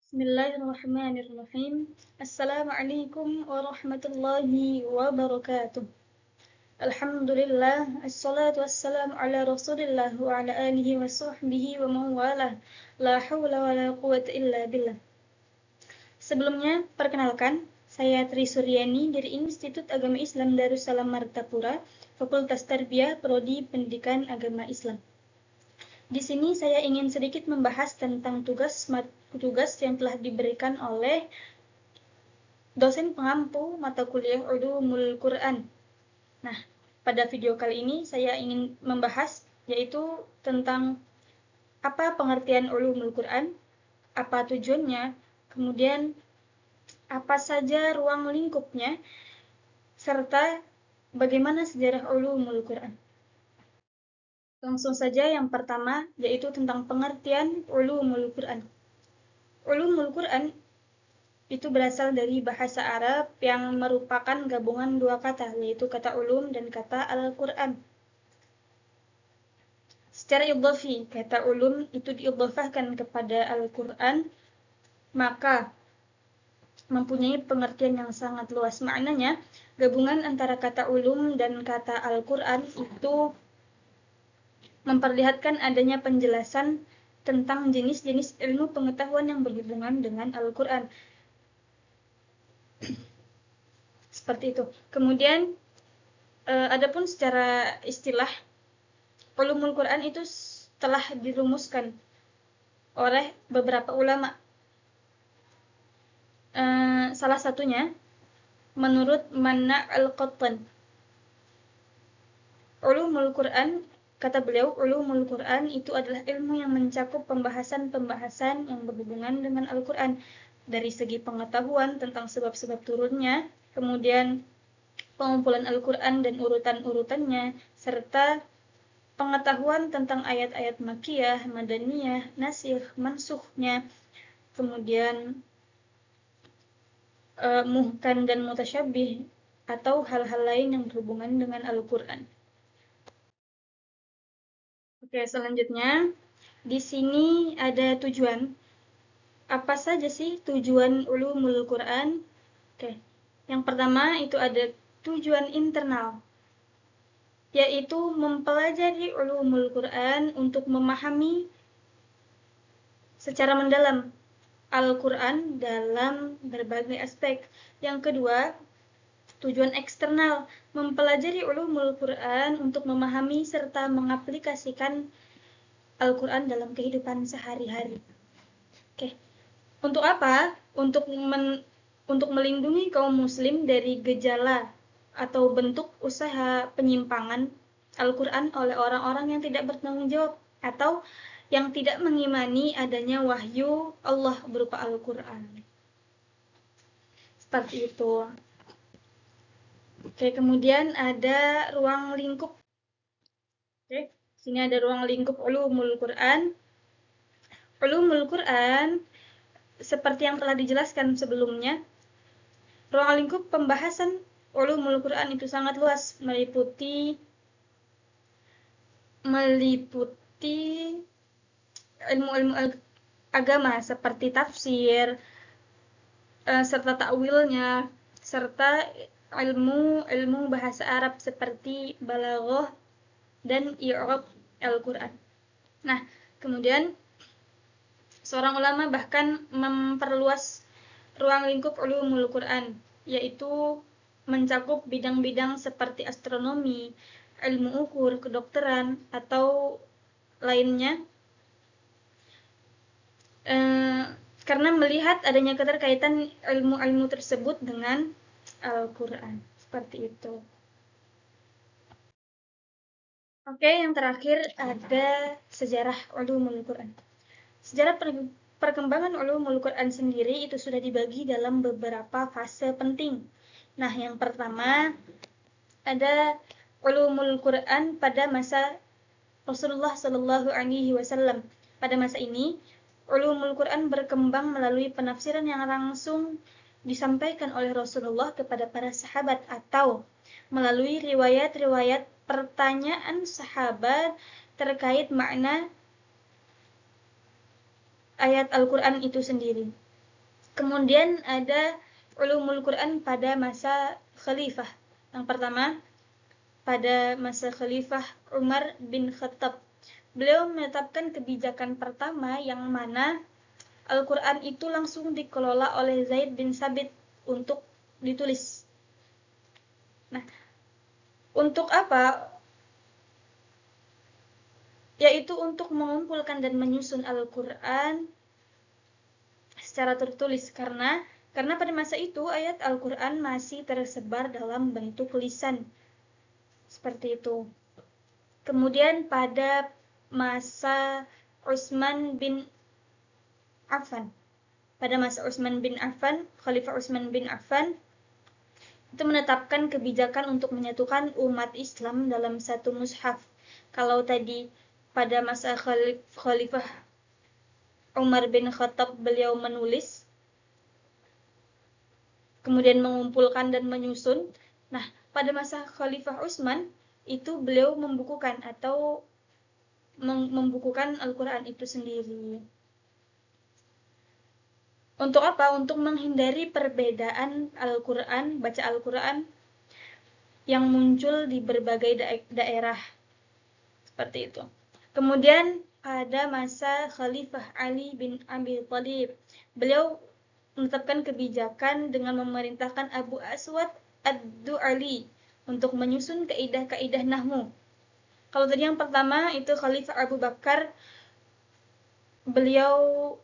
Bismillahirrahmanirrahim. Assalamualaikum warahmatullahi wabarakatuh. Alhamdulillah, assalatu wassalamu ala rasulillah wa ala alihi wa sahbihi wa mawalah. La hawla wa la quwata illa billah. Sebelumnya, perkenalkan, saya Tri Suryani dari Institut Agama Islam Darussalam Martapura, Fakultas Tarbiyah Prodi Pendidikan Agama Islam. Di sini saya ingin sedikit membahas tentang tugas yang telah diberikan oleh dosen pengampu mata kuliah Ulumul Quran. Nah, pada video kali ini saya ingin membahas yaitu tentang apa pengertian Ulumul Quran, apa tujuannya, kemudian apa saja ruang lingkupnya, serta bagaimana sejarah Ulumul Quran. Langsung saja yang pertama yaitu tentang pengertian Ulumul Quran. Ulumul Quran itu berasal dari bahasa Arab yang merupakan gabungan dua kata, yaitu kata ulum dan kata Al-Quran. Secara idhafi, kata ulum itu diidhafahkan kepada Al-Quran, maka mempunyai pengertian yang sangat luas. Maknanya, gabungan antara kata ulum dan kata Al-Quran itu memperlihatkan adanya penjelasan tentang jenis-jenis ilmu pengetahuan yang berhubungan dengan Al-Quran. Seperti itu. Kemudian, adapun secara istilah, Ulumul Quran itu telah dirumuskan oleh beberapa ulama. Salah satunya, menurut Manna' al-Qattan. Ulumul Quran, kata beliau, Ulumul Quran itu adalah ilmu yang mencakup pembahasan-pembahasan yang berhubungan dengan Al-Quran. Dari segi pengetahuan tentang sebab-sebab turunnya, kemudian pengumpulan Al-Quran dan urutan-urutannya, serta pengetahuan tentang ayat-ayat Makkiyah, Madaniyah, Nasikh, Mansukhnya, kemudian muhkam dan mutasyabih, atau hal-hal lain yang berhubungan dengan Al-Quran. Oke, selanjutnya di sini ada tujuan. Apa saja sih tujuan Ulumul Quran? Oke, yang pertama itu ada tujuan internal, yaitu mempelajari Ulumul Quran untuk memahami secara mendalam Al-Quran dalam berbagai aspek. Yang kedua, tujuan eksternal, mempelajari Ulumul Quran untuk memahami serta mengaplikasikan Al-Quran dalam kehidupan sehari-hari. Oke. Untuk apa? Untuk melindungi kaum muslim dari gejala atau bentuk usaha penyimpangan Al-Quran oleh orang-orang yang tidak bertanggung jawab atau yang tidak mengimani adanya wahyu Allah berupa Al-Quran. Seperti itu. Oke, kemudian ada ruang lingkup. Oke, sini ada ruang lingkup Ulumul Quran. Ulumul Quran, seperti yang telah dijelaskan sebelumnya, ruang lingkup pembahasan Ulumul Quran itu sangat luas, meliputi ilmu-ilmu agama seperti tafsir, serta ta'wilnya, serta ilmu bahasa Arab seperti balaghah dan i'rab Al-Quran. Nah, kemudian seorang ulama bahkan memperluas ruang lingkup Ulumul Quran, yaitu mencakup bidang-bidang seperti astronomi, ilmu ukur, kedokteran, atau lainnya, karena melihat adanya keterkaitan ilmu-ilmu tersebut dengan Al-Quran. Seperti itu. Oke, yang terakhir ada sejarah Ulumul Quran. Sejarah perkembangan Ulumul Quran sendiri itu sudah dibagi dalam beberapa fase penting. Nah, yang pertama ada Ulumul Quran pada masa Rasulullah Shallallahu Alaihi Wasallam. Pada masa ini, Ulumul Quran berkembang melalui penafsiran yang langsung disampaikan oleh Rasulullah kepada para sahabat atau melalui riwayat-riwayat pertanyaan sahabat terkait makna ayat Al-Quran itu sendiri. Kemudian ada ulumul Quran pada masa khalifah. Yang pertama, pada masa khalifah Umar bin Khattab. Beliau menetapkan kebijakan pertama yang mana Al-Quran itu langsung dikelola oleh Zaid bin Sabit untuk ditulis. Nah, untuk apa? Yaitu untuk mengumpulkan dan menyusun Al-Quran secara tertulis karena pada masa itu ayat Al-Quran masih tersebar dalam bentuk lisan. Seperti itu. Kemudian pada masa Utsman bin Affan. Pada masa Utsman bin Affan, Khalifah Utsman bin Affan itu menetapkan kebijakan untuk menyatukan umat Islam dalam satu mushaf. Kalau tadi pada masa Khalifah Umar bin Khattab beliau menulis, kemudian mengumpulkan dan menyusun. Nah, pada masa Khalifah Utsman itu beliau membukukan atau membukukan Al-Quran itu sendiri. Untuk apa? Untuk menghindari perbedaan Al-Quran, baca Al-Quran yang muncul di berbagai daerah. Seperti itu. Kemudian pada masa Khalifah Ali bin Abi Thalib, beliau menetapkan kebijakan dengan memerintahkan Abu Aswad Ad-Du'ali untuk menyusun kaidah-kaidah nahwu. Kalau tadi yang pertama itu Khalifah Abu Bakar, beliau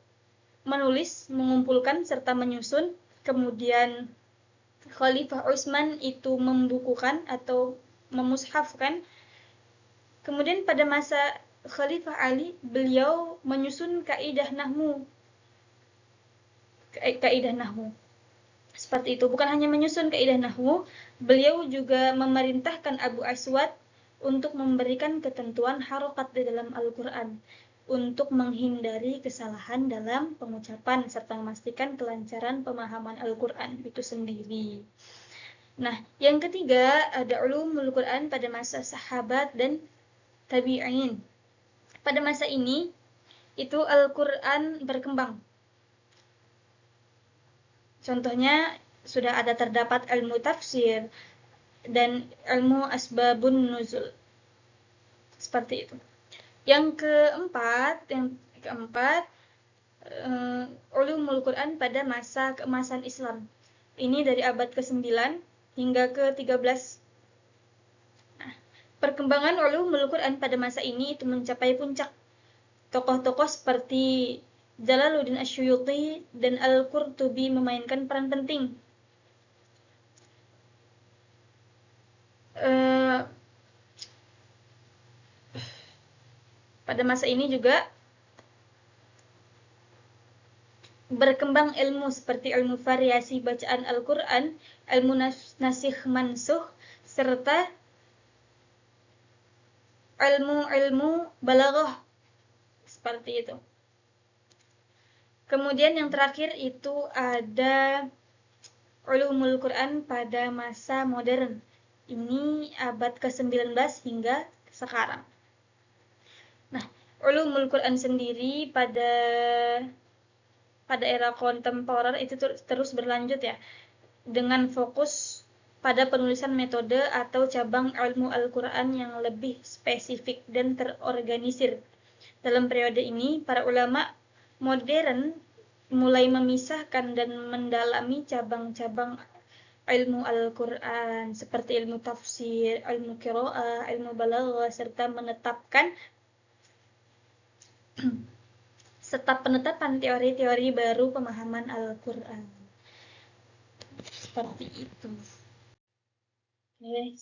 menulis, mengumpulkan serta menyusun. Kemudian Khalifah Utsman itu membukukan atau memushafkan. Kemudian pada masa Khalifah Ali, beliau menyusun kaidah nahwu. Seperti itu. Bukan hanya menyusun kaidah nahwu, beliau juga memerintahkan Abu Aswad untuk memberikan ketentuan harokat di dalam Al-Quran untuk menghindari kesalahan dalam pengucapan serta memastikan kelancaran pemahaman Al-Quran itu sendiri. Nah, yang ketiga ada ulumul Quran pada masa sahabat dan tabi'in. Pada masa ini itu Al-Quran berkembang. Contohnya sudah ada terdapat ilmu tafsir dan ilmu asbabun nuzul. Seperti itu. Yang keempat, ulumul Quran pada masa keemasan Islam. Ini dari abad ke-9 hingga ke-13. Nah, perkembangan ulumul Quran pada masa ini itu mencapai puncak. Tokoh-tokoh seperti Jalaluddin Asyuyuti dan Al-Qurtubi memainkan peran penting. Pada masa ini juga berkembang ilmu seperti ilmu variasi bacaan Al-Quran, ilmu nasikh mansuh, serta ilmu balaghah. Seperti itu. Kemudian yang terakhir itu ada ulumul Quran pada masa modern. Ini abad ke-19 hingga sekarang. Nah, ulumul Quran sendiri pada era kontemporer itu terus berlanjut ya, dengan fokus pada penulisan metode atau cabang ilmu Al-Quran yang lebih spesifik dan terorganisir. Dalam periode ini, para ulama modern mulai memisahkan dan mendalami cabang-cabang ilmu Al-Quran seperti ilmu tafsir, ilmu qiraah, ilmu balaghah, serta penetapan teori-teori baru pemahaman Al-Quran. Seperti itu. Oke,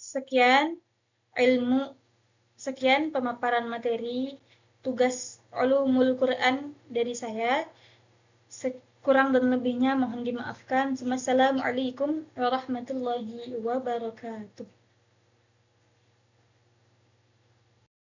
sekian pemaparan materi tugas ulumul Quran dari saya. Kurang dan lebihnya mohon dimaafkan. Wassalamualaikum warahmatullahi wabarakatuh.